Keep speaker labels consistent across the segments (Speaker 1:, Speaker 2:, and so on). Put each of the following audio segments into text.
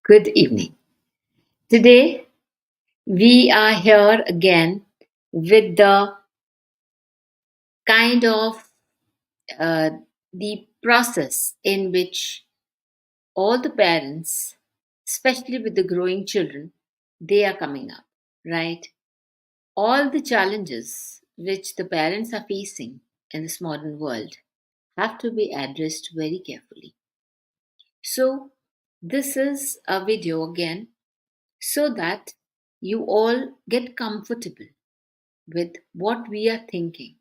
Speaker 1: Good evening. Today we are here again with the kind of uh, the process in which all the parents, especially with the growing children, they are coming up, right? All the challenges which the parents are facing in this modern world have to be addressed very carefully. So, this is a video again so that you all get comfortable with what we are thinking.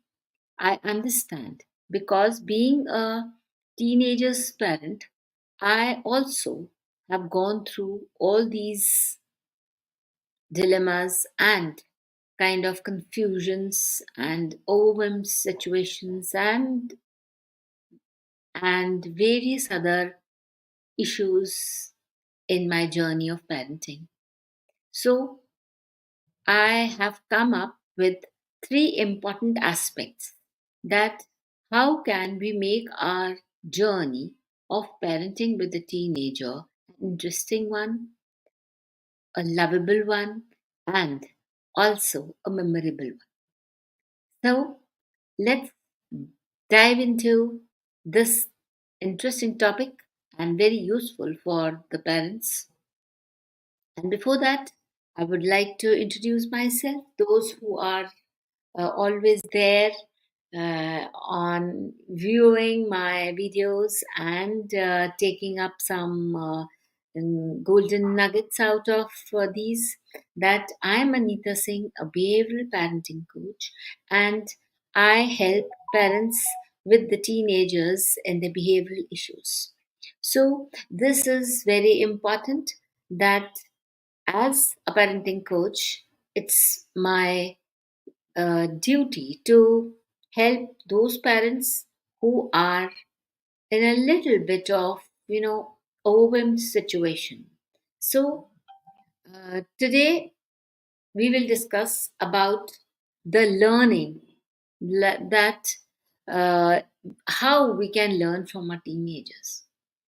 Speaker 1: I understand because being a teenager's parent, I also have gone through all these dilemmas and kind of confusions and overwhelmed situations and various other issues in my journey of parenting. So I have come up with three important aspects that how can we make our journey of parenting with a teenager an interesting one, a lovable one, and also a memorable one. So let's dive into this interesting topic and very useful for the parents. And before that, I would like to introduce myself, those who are always there on viewing my videos and taking up some golden nuggets out of these. That I'm Anita Singh, a behavioral parenting coach, and I help parents with the teenagers and the behavioral issues. So, this is very important that as a parenting coach, it's my duty to help those parents who are in a little bit of overwhelmed situation. So today we will discuss about the learning that uh, how we can learn from our teenagers.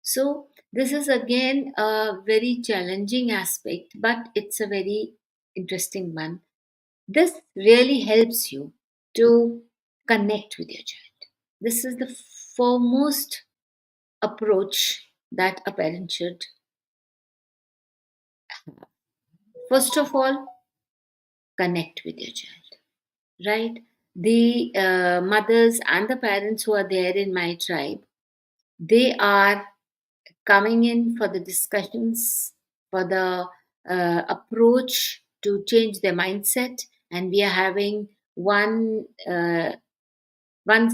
Speaker 1: So this is again a very challenging aspect, but it's a very interesting one. This really helps you to connect with your child. This is the foremost approach that a parent should have. First of all, connect with your child, right? The mothers and the parents who are there in my tribe, they are coming in for the discussions, for the approach to change their mindset, and we are having one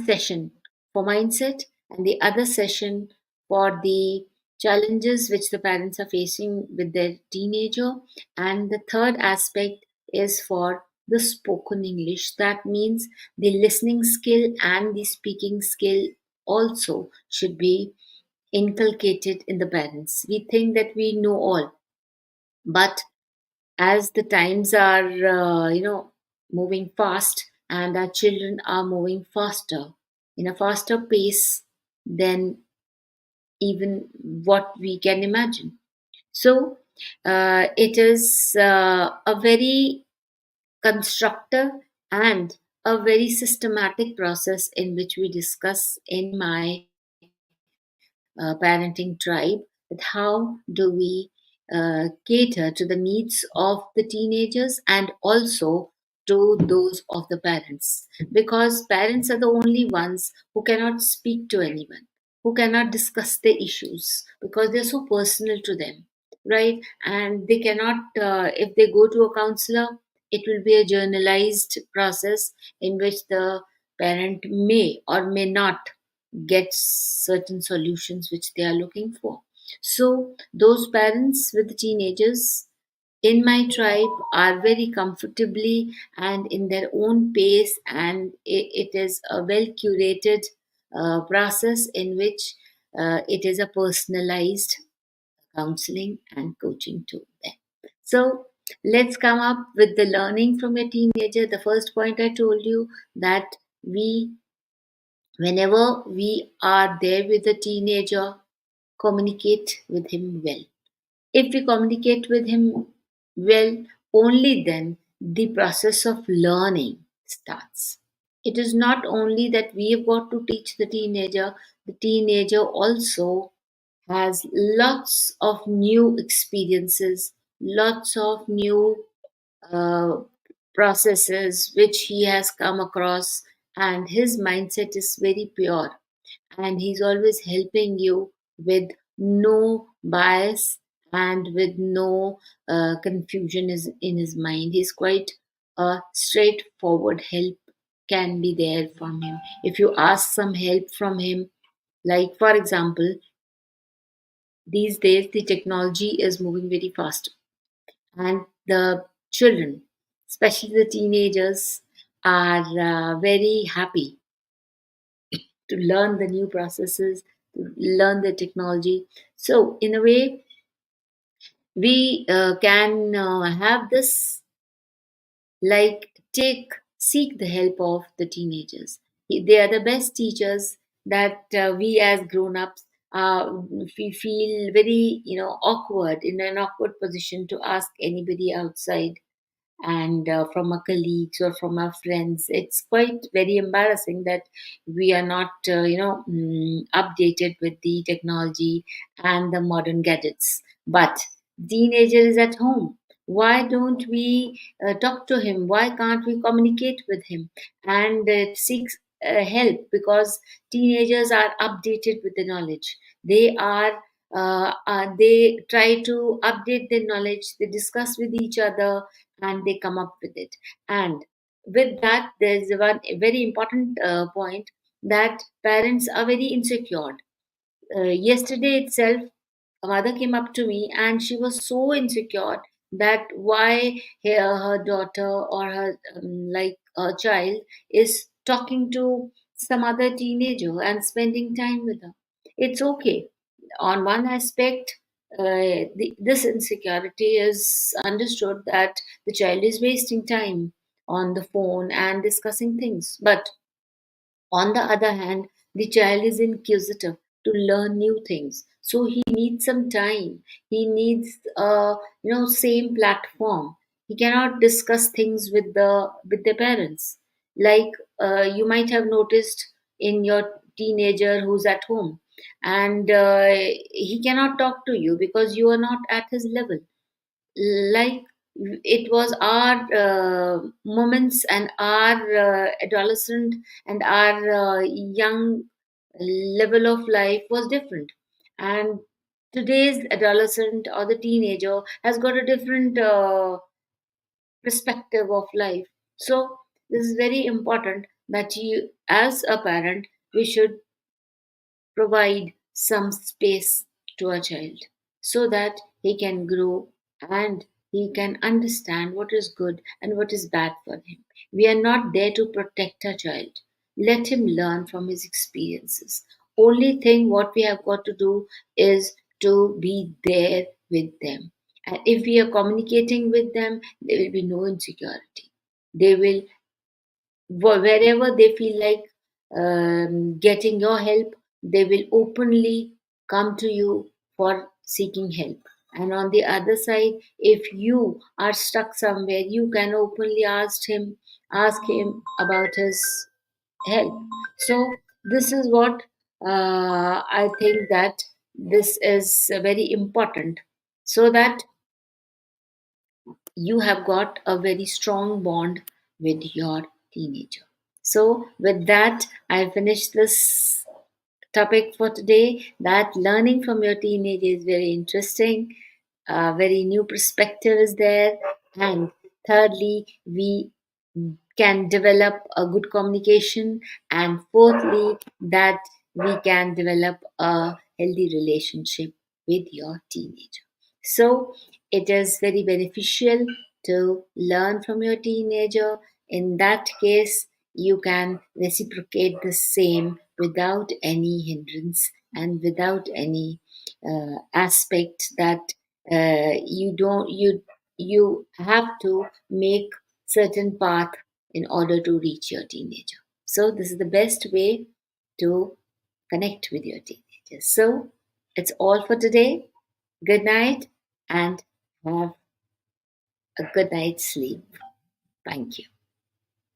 Speaker 1: session for mindset and the other session for the challenges which the parents are facing with their teenager, and the third aspect is for the spoken English. That means the listening skill and the speaking skill also should be inculcated in the parents. We think that we know all, but as the times are moving fast and our children are moving faster in a faster pace than even what we can imagine. So it is a very constructive and a very systematic process in which we discuss in my parenting tribe, that how do we cater to the needs of the teenagers and also to those of the parents, because parents are the only ones who cannot speak to anyone, who cannot discuss their issues because they're so personal to them, right? And they cannot if they go to a counselor, it will be a journalized process in which the parent may or may not get certain solutions which they are looking for. So, those parents with the teenagers in my tribe are very comfortably and in their own pace, and it is a well curated process in which it is a personalized counseling and coaching to them. So, let's come up with the learning from a teenager. The first point I told you that we whenever we are there with a teenager, communicate with him well. If we communicate with him well, only then the process of learning starts. It is not only that we have got to teach the teenager also has lots of new experiences, lots of new uh, processes which he has come across, and his mindset is very pure, and he's always helping you with no bias and with no confusion is in his mind. He's quite a straightforward help can be there from him if you ask some help from him. Like for example, these days the technology is moving very fast, and the children, especially the teenagers, are very happy to learn the new processes, to learn the technology. So, in a way, we can have this like take seek the help of the teenagers. They are the best teachers that we as grown-ups we feel very awkward in an awkward position to ask anybody outside, and from our colleagues or from our friends. It's quite very embarrassing that we are not updated with the technology and the modern gadgets. But teenager is at home, why don't we talk to him? Why can't we communicate with him and seek help? Because teenagers are updated with the knowledge. They try to update their knowledge, they discuss with each other, and they come up with it. And with that, there's one very important point, that parents are very insecure. Yesterday itself, a mother came up to me and she was so insecure that why her daughter or her her child is talking to some other teenager and spending time with her. It's okay. On one aspect, this insecurity is understood that the child is wasting time on the phone and discussing things, but on the other hand, the child is inquisitive to learn new things. So he needs some time. He needs same platform. He cannot discuss things with the parents. Like you might have noticed in your teenager who's at home, and he cannot talk to you because you are not at his level. Like it was our moments and our adolescent and our young level of life was different, and today's adolescent or the teenager has got a different perspective of life. So this is very important that you as a parent we should provide some space to a child so that he can grow and he can understand what is good and what is bad for him. We are not there to protect a child. Let him learn from his experiences. Only thing what we have got to do is to be there with them. And if we are communicating with them, there will be no insecurity. They will wherever they feel like getting your help, they will openly come to you for seeking help. And on the other side, if you are stuck somewhere, you can openly ask him about his help. So this is what I think that this is very important, so that you have got a very strong bond with your teenager. So, with that, I finish this topic for today, that learning from your teenager is very interesting, very new perspective is there, and thirdly, we can develop a good communication, and fourthly, that we can develop a healthy relationship with your teenager. So it is very beneficial to learn from your teenager. In that case, you can reciprocate the same without any hindrance and without any aspect that you have to make certain path in order to reach your teenager. So this is the best way to connect with your teenagers. So it's all for today. Good night. and have a good night's sleep. Thank you.